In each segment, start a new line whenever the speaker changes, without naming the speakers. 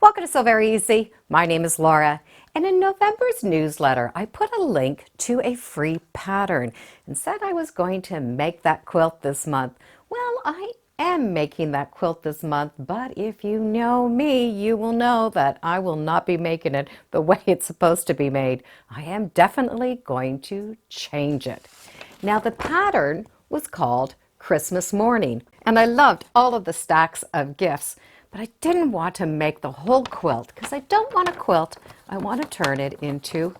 Welcome to Sew Very Easy. My name is Laura, and in November's newsletter I put a link to a free pattern and said I was going to make that quilt this month. Well, I am making that quilt this month, but if you know me, you will know that I will not be making it the way it's supposed to be made. I am definitely going to change it. Now, the pattern was called Christmas Morning, and I loved all of the stacks of gifts. But I didn't want to make the whole quilt because I don't want a quilt. I want to turn it into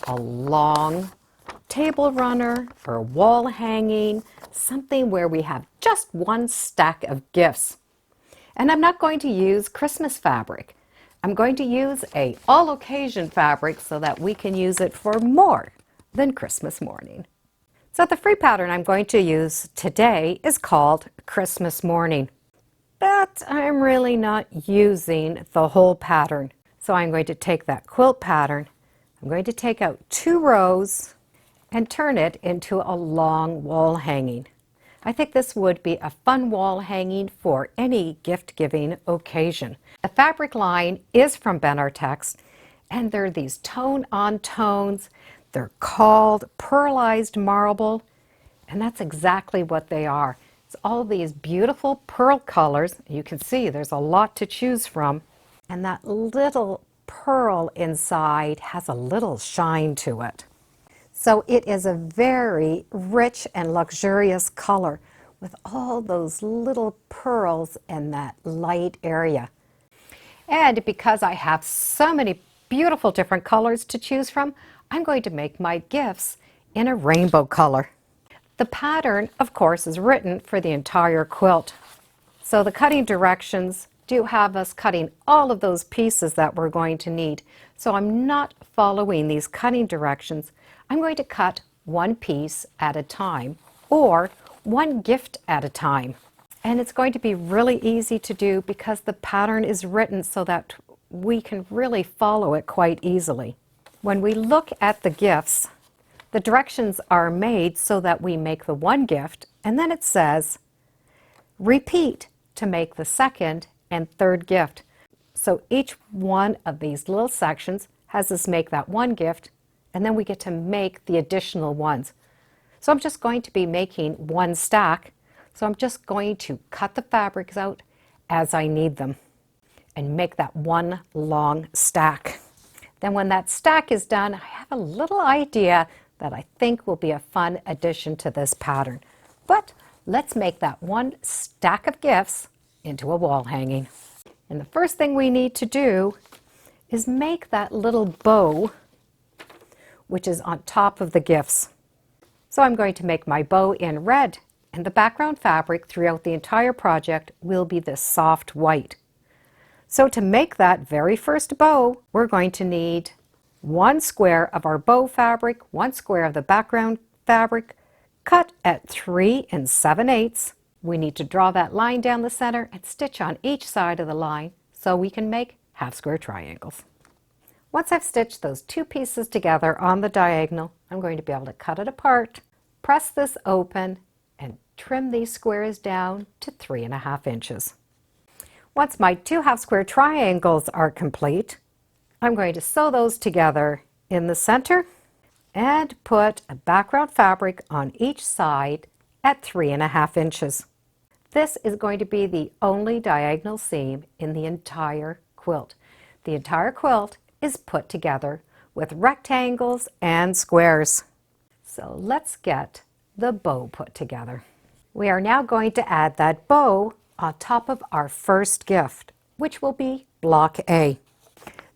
a long table runner or wall hanging, something where we have just one stack of gifts. And I'm not going to use Christmas fabric. I'm going to use a all occasion fabric so that we can use it for more than Christmas morning. So the free pattern I'm going to use today is called Christmas Morning. But I'm really not using the whole pattern. So I'm going to take that quilt pattern, I'm going to take out 2 rows and turn it into a long wall hanging. I think this would be a fun wall hanging for any gift-giving occasion. The fabric line is from Bernina, and they're these tone-on tones. They're called pearlized marble, and that's exactly what they are. All these beautiful pearl colors. You can see there's a lot to choose from, and that little pearl inside has a little shine to it. So it is a very rich and luxurious color with all those little pearls in that light area. And because I have so many beautiful different colors to choose from, I'm going to make my gifts in a rainbow color. The pattern, of course, is written for the entire quilt. So the cutting directions do have us cutting all of those pieces that we're going to need. So I'm not following these cutting directions. I'm going to cut one piece at a time or one gift at a time. And it's going to be really easy to do because the pattern is written so that we can really follow it quite easily. When we look at the gifts, the directions are made so that we make the one gift, and then it says, repeat to make the second and third gift. So each one of these little sections has us make that one gift, and then we get to make the additional ones. So I'm just going to be making one stack, so I'm just going to cut the fabrics out as I need them and make that one long stack. Then when that stack is done, I have a little idea that I think will be a fun addition to this pattern. But let's make that one stack of gifts into a wall hanging. And the first thing we need to do is make that little bow, which is on top of the gifts. So I'm going to make my bow in red, and the background fabric throughout the entire project will be this soft white. So to make that very first bow, we're going to need 1 square of our bow fabric, 1 square of the background fabric, cut at 3 7/8. We need to draw that line down the center and stitch on each side of the line so we can make half square triangles. Once I've stitched those 2 pieces together on the diagonal, I'm going to be able to cut it apart, press this open, and trim these squares down to 3.5 inches. Once my 2 half square triangles are complete, I'm going to sew those together in the center and put a background fabric on each side at 3.5 inches. This is going to be the only diagonal seam in the entire quilt. The entire quilt is put together with rectangles and squares. So let's get the bow put together. We are now going to add that bow on top of our first gift, which will be block A.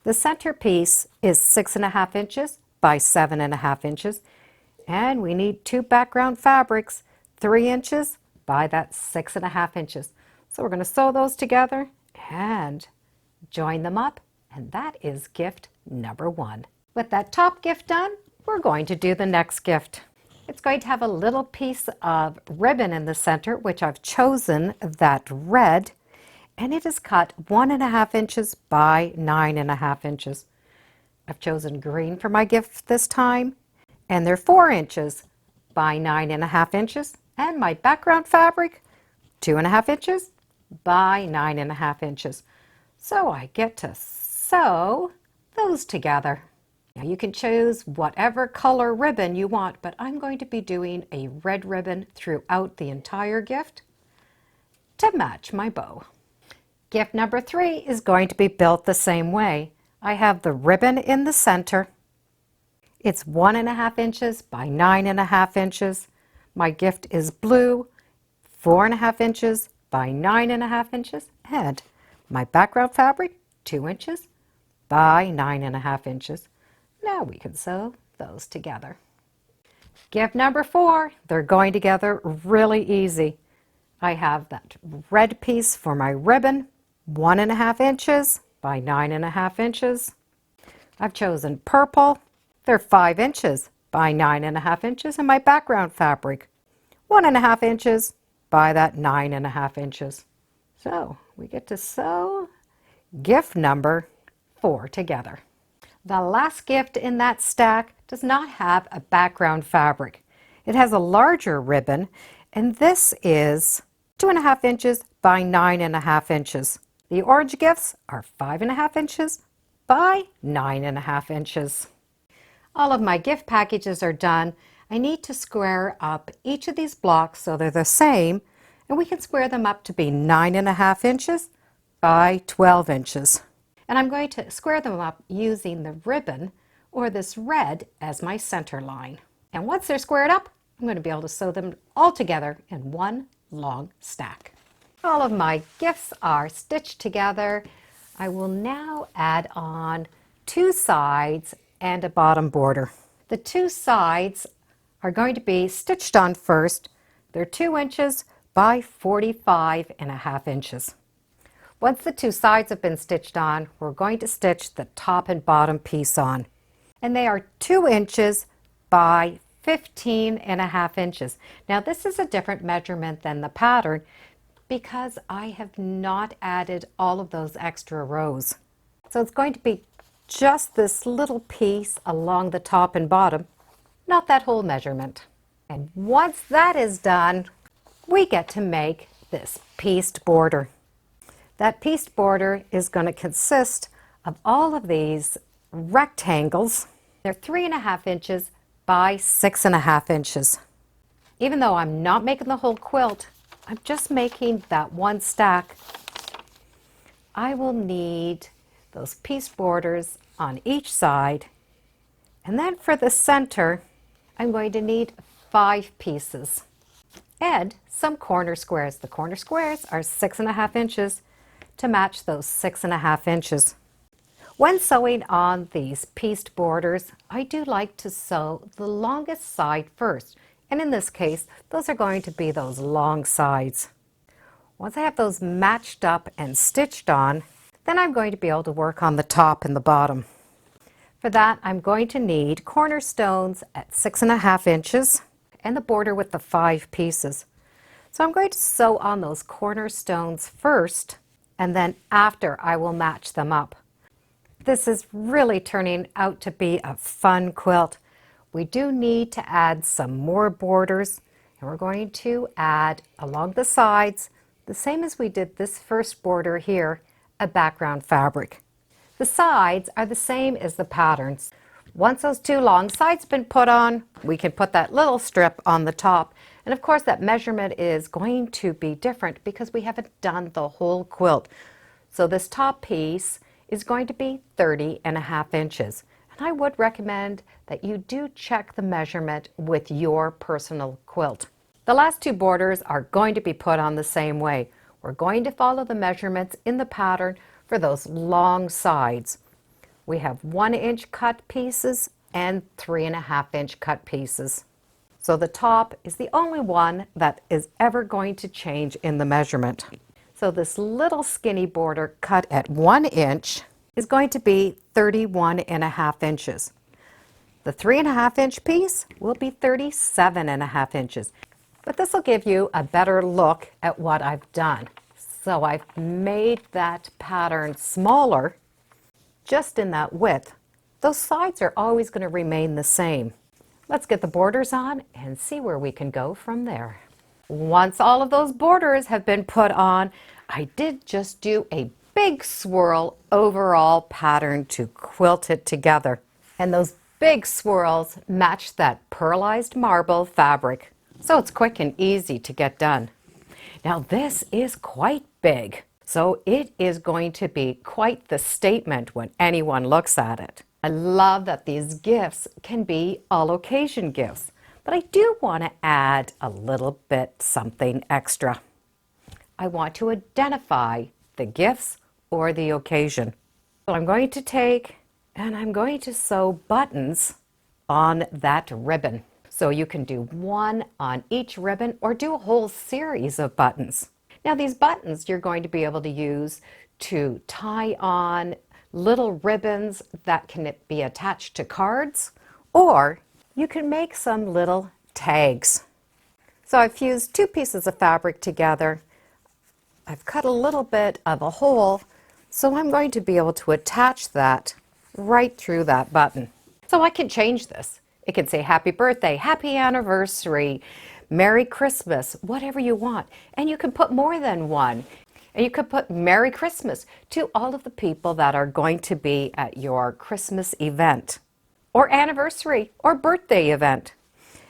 The centerpiece is 6.5 inches by 7.5 inches, and we need 2 background fabrics, 3 inches by that 6.5 inches. So we're going to sew those together and join them up, and that is gift number 1. With that top gift done, we're going to do the next gift. It's going to have a little piece of ribbon in the center, which I've chosen that red, and it is cut 1.5 inches by 9.5 inches. I've chosen green for my gift this time, and they're 4 inches by 9.5 inches, and my background fabric 2.5 inches by 9.5 inches. So I get to sew those together. Now you can choose whatever color ribbon you want, but I'm going to be doing a red ribbon throughout the entire gift to match my bow. Gift number 3 is going to be built the same way. I have the ribbon in the center. It's 1.5 inches by 9.5 inches. My gift is blue, 4.5 inches by 9.5 inches, and my background fabric, 2 inches by 9.5 inches. Now we can sew those together. Gift number 4, they're going together really easy. I have that red piece for my ribbon, 1.5 inches by 9.5 inches. I've chosen purple. They're 5 inches by 9.5 inches, and my background fabric, 1.5 inches by that 9.5 inches. So we get to sew gift number 4 together. The last gift in that stack does not have a background fabric. It has a larger ribbon, and this is 2.5 inches by 9.5 inches. The orange gifts are 5.5 inches by 9.5 inches. All of my gift packages are done. I need to square up each of these blocks so they're the same, and we can square them up to be 9.5 inches by 12 inches. And I'm going to square them up using the ribbon or this red as my center line. And once they're squared up, I'm going to be able to sew them all together in one long stack. All of my gifts are stitched together. I will now add on 2 sides and a bottom border. The 2 sides are going to be stitched on first. They're 2 inches by 45.5 inches. Once the 2 sides have been stitched on, we're going to stitch the top and bottom piece on. And they are 2 inches by 15.5 inches. Now this is a different measurement than the pattern because I have not added all of those extra rows. So it's going to be just this little piece along the top and bottom, not that whole measurement. And once that is done, we get to make this pieced border. That pieced border is going to consist of all of these rectangles. They're 3.5 inches by 6.5 inches. Even though I'm not making the whole quilt, I'm just making that one stack. I will need those pieced borders on each side. And then for the center, I'm going to need 5 pieces and some corner squares. The corner squares are 6.5 inches to match those 6.5 inches. When sewing on these pieced borders, I do like to sew the longest side first. And in this case, those are going to be those long sides. Once I have those matched up and stitched on, then I'm going to be able to work on the top and the bottom. For that, I'm going to need cornerstones at 6.5 inches and the border with the 5 pieces. So I'm going to sew on those cornerstones first, and then after I will match them up. This is really turning out to be a fun quilt. We do need to add some more borders, and we're going to add along the sides, the same as we did this first border here, a background fabric. The sides are the same as the patterns. Once those 2 long sides have been put on, we can put that little strip on the top. And of course that measurement is going to be different because we haven't done the whole quilt. So this top piece is going to be 30.5 inches. And I would recommend that you do check the measurement with your personal quilt. The last 2 borders are going to be put on the same way. We're going to follow the measurements in the pattern for those long sides. We have 1-inch cut pieces and 3.5-inch cut pieces. So the top is the only one that is ever going to change in the measurement. So this little skinny border cut at 1 inch is going to be 31.5 inches. The 3.5-inch piece will be 37.5 inches. But this will give you a better look at what I've done. So I've made that pattern smaller just in that width. Those sides are always going to remain the same. Let's get the borders on and see where we can go from there. Once all of those borders have been put on, I did just do a big swirl overall pattern to quilt it together. And those big swirls match that pearlized marble fabric, so it's quick and easy to get done. Now this is quite big, so it is going to be quite the statement when anyone looks at it. I love that these gifts can be all occasion gifts, but I do want to add a little bit something extra. I want to identify the gifts or the occasion. So I'm going to take and I'm going to sew buttons on that ribbon. So you can do one on each ribbon or do a whole series of buttons. Now these buttons you're going to be able to use to tie on little ribbons that can be attached to cards, or you can make some little tags. So I've fused two pieces of fabric together. I've cut a little bit of a hole, so I'm going to be able to attach that right through that button. So I can change this. It can say happy birthday, happy anniversary, Merry Christmas, whatever you want. And you can put more than one. And you could put Merry Christmas to all of the people that are going to be at your Christmas event, or anniversary, or birthday event.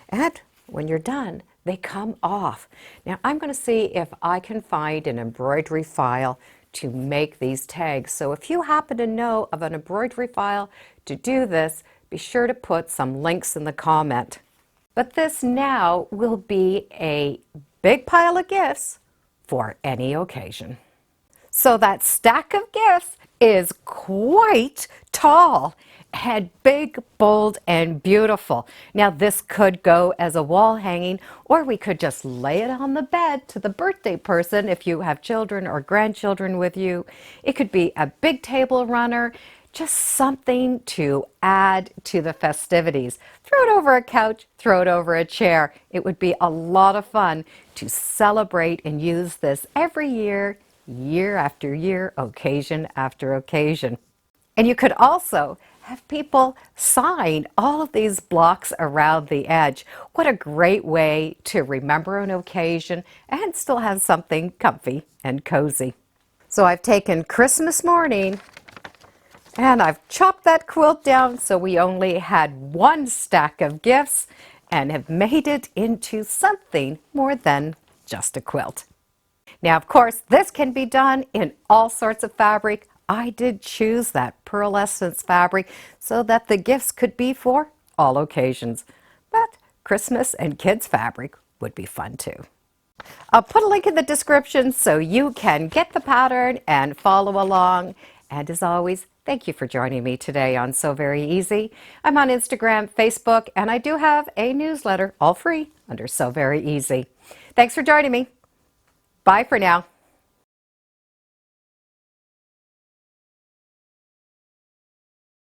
And when you're done, they come off. Now I'm going to see if I can find an embroidery file to make these tags. So if you happen to know of an embroidery file to do this, be sure to put some links in the comment. But this now will be a big pile of gifts for any occasion. So that stack of gifts is quite tall and big, bold, and beautiful. Now this could go as a wall hanging, or we could just lay it on the bed to the birthday person if you have children or grandchildren with you. It could be a big table runner, just something to add to the festivities. Throw it over a couch, throw it over a chair. It would be a lot of fun to celebrate and use this every year, year after year, occasion after occasion. And you could also have people sign all of these blocks around the edge. What a great way to remember an occasion and still have something comfy and cozy. So I've taken Christmas morning and I've chopped that quilt down so we only had one stack of gifts and have made it into something more than just a quilt. Now, of course, this can be done in all sorts of fabric. I did choose that pearlescence fabric so that the gifts could be for all occasions. But Christmas and kids fabric would be fun too. I'll put a link in the description so you can get the pattern and follow along. And as always, thank you for joining me today on Sew Very Easy. I'm on Instagram, Facebook, and I do have a newsletter, all free, under Sew Very Easy. Thanks for joining me. Bye for now.